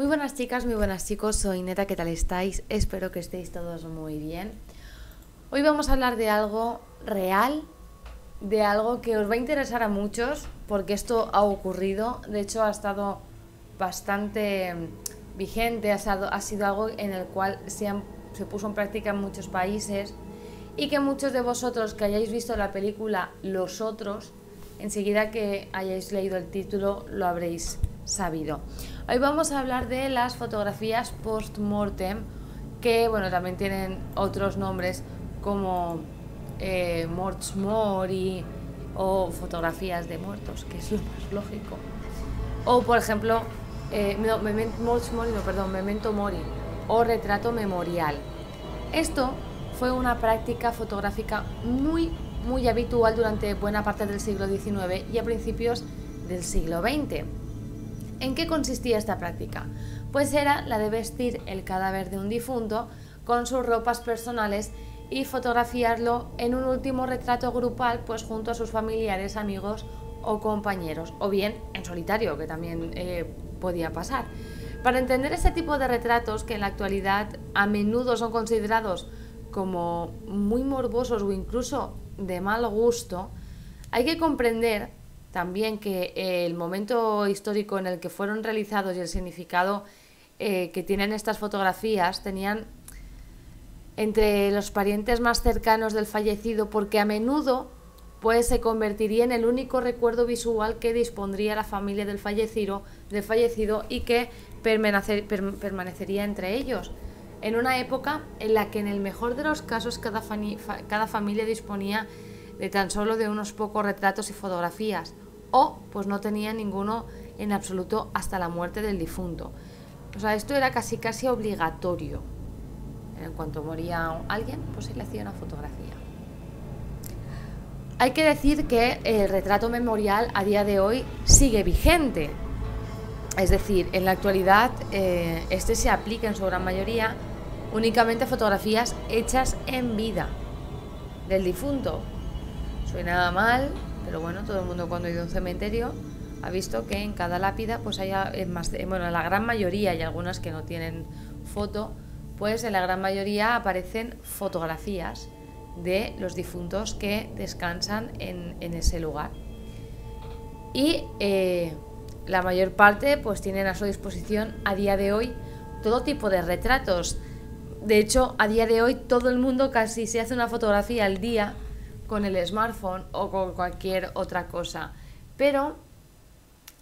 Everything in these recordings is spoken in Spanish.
Muy buenas chicas, muy buenas chicos, soy Neta, ¿qué tal estáis? Espero que estéis todos muy bien. Hoy vamos a hablar de algo real, de algo que os va a interesar a muchos, porque esto ha ocurrido, de hecho ha estado bastante vigente, ha sido algo en el cual se puso en práctica en muchos países y que muchos de vosotros que hayáis visto la película Los Otros, enseguida que hayáis leído el título lo habréis sabido. Hoy vamos a hablar de las fotografías post-mortem, que bueno, también tienen otros nombres como morts mori o fotografías de muertos, que es lo más lógico. O por ejemplo, memento mori o retrato memorial. Esto fue una práctica fotográfica muy habitual durante buena parte del siglo XIX y a principios del siglo XX. ¿En qué consistía esta práctica? Pues era la de vestir el cadáver de un difunto con sus ropas personales y fotografiarlo en un último retrato grupal, pues junto a sus familiares, amigos o compañeros, o bien en solitario, que también podía pasar. Para entender este tipo de retratos, que en la actualidad a menudo son considerados como muy morbosos o incluso de mal gusto, hay que comprender también que el momento histórico en el que fueron realizados y el significado que tienen estas fotografías tenían entre los parientes más cercanos del fallecido, porque a menudo pues se convertiría en el único recuerdo visual que dispondría la familia del fallecido y que permanecería entre ellos, en una época en la que en el mejor de los casos cada familia disponía de tan solo de unos pocos retratos y fotografías, o pues no tenía ninguno en absoluto hasta la muerte del difunto. O sea, esto era casi obligatorio. En cuanto moría alguien, pues se le hacía una fotografía. Hay que decir que el retrato memorial a día de hoy sigue vigente. Es decir, en la actualidad este se aplica en su gran mayoría únicamente a fotografías hechas en vida del difunto. Suena mal, pero bueno, todo el mundo cuando ha ido a un cementerio ha visto que en cada lápida pues hay en la gran mayoría, y algunas que no tienen foto, pues en la gran mayoría aparecen fotografías de los difuntos que descansan en ese lugar. Y la mayor parte pues tienen a su disposición a día de hoy todo tipo de retratos. De hecho, a día de hoy todo el mundo casi se hace una fotografía al día con el smartphone o con cualquier otra cosa. Pero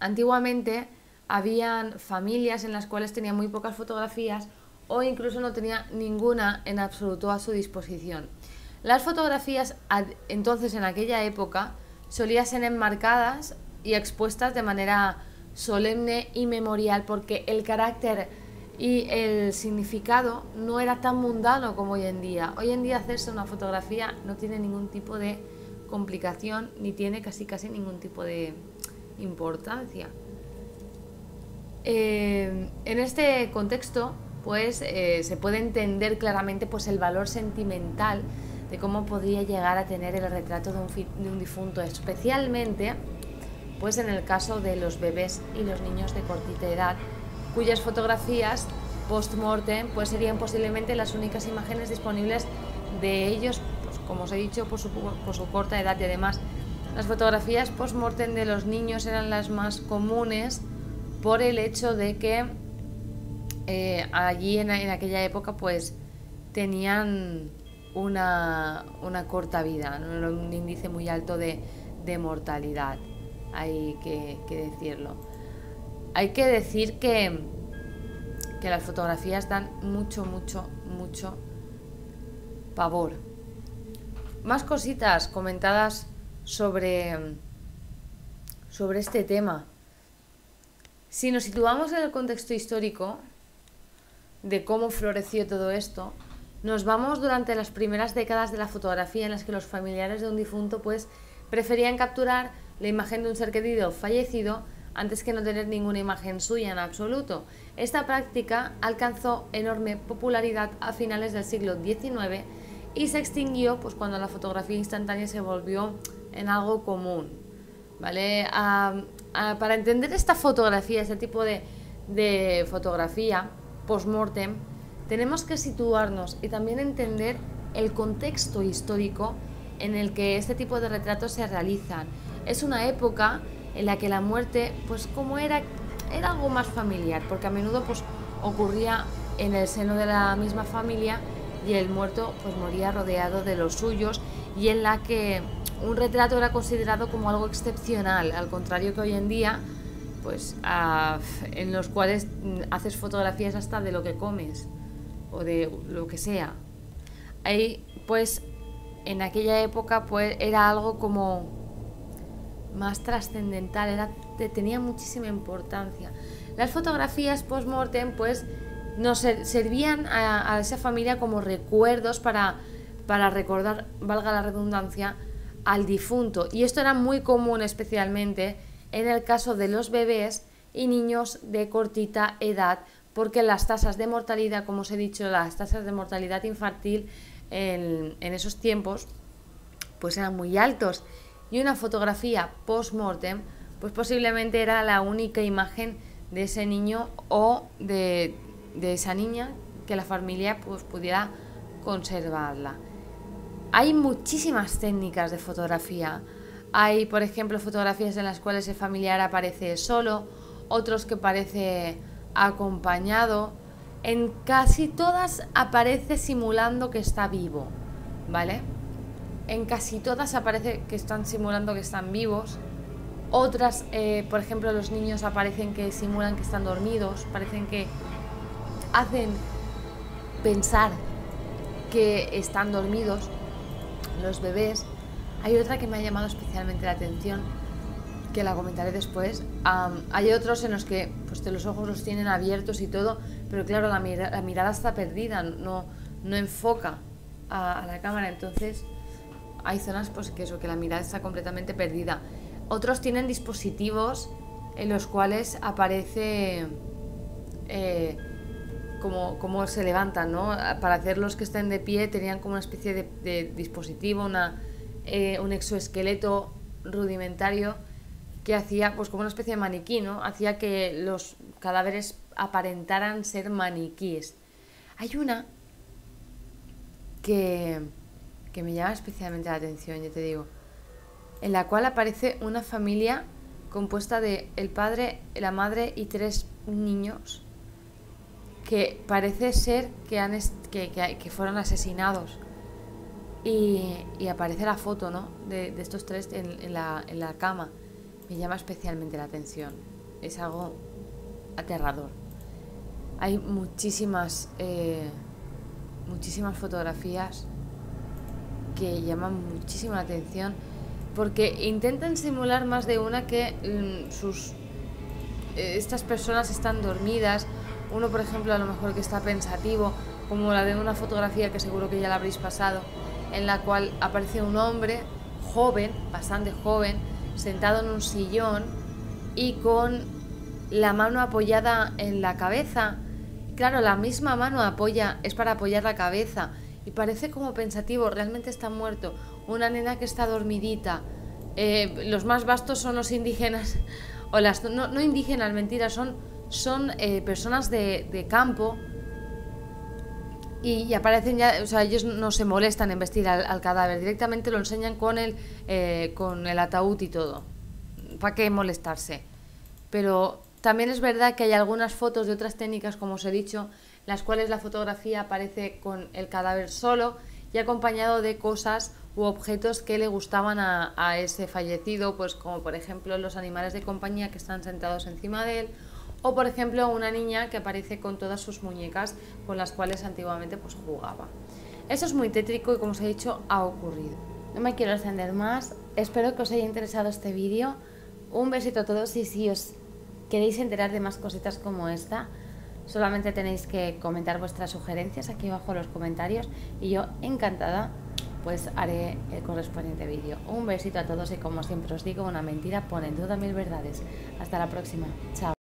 antiguamente habían familias en las cuales tenían muy pocas fotografías o incluso no tenía ninguna en absoluto a su disposición. Las fotografías entonces en aquella época solían ser enmarcadas y expuestas de manera solemne y memorial, porque el carácter y el significado no era tan mundano como hoy en día. Hoy en día hacerse una fotografía no tiene ningún tipo de complicación ni tiene casi ningún tipo de importancia. En este contexto pues se puede entender claramente pues el valor sentimental de cómo podría llegar a tener el retrato de un difunto, especialmente pues en el caso de los bebés y los niños de cortita edad, cuyas fotografías post-mortem pues serían posiblemente las únicas imágenes disponibles de ellos, pues, como os he dicho, por su corta edad. Y además las fotografías post-mortem de los niños eran las más comunes por el hecho de que allí en aquella época pues tenían una corta vida, ¿no? Un índice muy alto de mortalidad, hay que decirlo. Hay que decir que las fotografías dan mucho pavor. Más cositas comentadas sobre este tema. Si nos situamos en el contexto histórico de cómo floreció todo esto, nos vamos durante las primeras décadas de la fotografía, en las que los familiares de un difunto pues preferían capturar la imagen de un ser querido fallecido antes que no tener ninguna imagen suya en absoluto. Esta práctica alcanzó enorme popularidad a finales del siglo XIX y se extinguió pues cuando la fotografía instantánea se volvió en algo común, ¿vale? Para entender esta fotografía, este tipo de de fotografía post-mortem, tenemos que situarnos y también entender el contexto histórico en el que este tipo de retratos se realizan. Es una época en la que la muerte, pues como era algo más familiar, porque a menudo pues ocurría en el seno de la misma familia y el muerto pues moría rodeado de los suyos, y en la que un retrato era considerado como algo excepcional, al contrario que hoy en día, pues en los cuales haces fotografías hasta de lo que comes o de lo que sea. Ahí pues en aquella época pues era algo como más trascendental, tenía muchísima importancia. Las fotografías post-mortem pues nos servían a esa familia como recuerdos para recordar, valga la redundancia, al difunto, y esto era muy común especialmente en el caso de los bebés y niños de cortita edad, porque las tasas de mortalidad, como os he dicho, las tasas de mortalidad infantil en esos tiempos pues eran muy altos, y una fotografía post-mortem pues posiblemente era la única imagen de ese niño o de esa niña que la familia pues pudiera conservarla. Hay muchísimas técnicas de fotografía. Hay, por ejemplo, fotografías en las cuales el familiar aparece solo, otros que aparece acompañado. En casi todas aparece simulando que está vivo, ¿vale? En casi todas aparece que están simulando que están vivos. Otras, por ejemplo, los niños aparecen que simulan que están dormidos, parecen que hacen pensar que están dormidos los bebés. Hay otra que me ha llamado especialmente la atención, que la comentaré después. Hay otros en los que pues los ojos los tienen abiertos y todo, pero claro, la mirada está perdida, no enfoca a la cámara, entonces hay zonas pues que la mirada está completamente perdida. Otros tienen dispositivos en los cuales aparece como se levantan, ¿no? Para hacerlos que estén de pie tenían como una especie de dispositivo, un exoesqueleto rudimentario que hacía pues como una especie de maniquí, ¿no? Hacía que los cadáveres aparentaran ser maniquíes. Hay una que me llama especialmente la atención, ya te digo, en la cual aparece una familia compuesta de el padre, la madre y 3 niños que parece ser que fueron asesinados, y aparece la foto, ¿no? de estos 3 en la cama. Me llama especialmente la atención, es algo aterrador. Hay muchísimas fotografías que llaman muchísimo la atención, porque intentan simular más de una que estas personas están dormidas. Uno, por ejemplo, a lo mejor que está pensativo, como la de una fotografía que seguro que ya la habréis pasado, en la cual aparece un hombre joven, bastante joven, sentado en un sillón y con la mano apoyada en la cabeza. Claro, la misma mano es para apoyar la cabeza, y parece como pensativo, realmente está muerto. Una nena que está dormidita. Los más vastos son los indígenas, o no indígenas, mentira, son personas de campo, y aparecen ya, o sea, ellos no se molestan en vestir al cadáver, directamente lo enseñan con el ataúd y todo. ¿Para qué molestarse? Pero también es verdad que hay algunas fotos de otras técnicas, como os he dicho, las cuales la fotografía aparece con el cadáver solo y acompañado de cosas u objetos que le gustaban a ese fallecido, pues como por ejemplo los animales de compañía que están sentados encima de él, o por ejemplo una niña que aparece con todas sus muñecas con las cuales antiguamente pues jugaba. Eso es muy tétrico y, como os he dicho, ha ocurrido. No me quiero extender más, espero que os haya interesado este vídeo. Un besito a todos, y si os queréis enterar de más cositas como esta, solamente tenéis que comentar vuestras sugerencias aquí abajo en los comentarios, y yo encantada pues haré el correspondiente vídeo. Un besito a todos, y como siempre os digo, una mentira pone en duda 1000 verdades. Hasta la próxima, chao.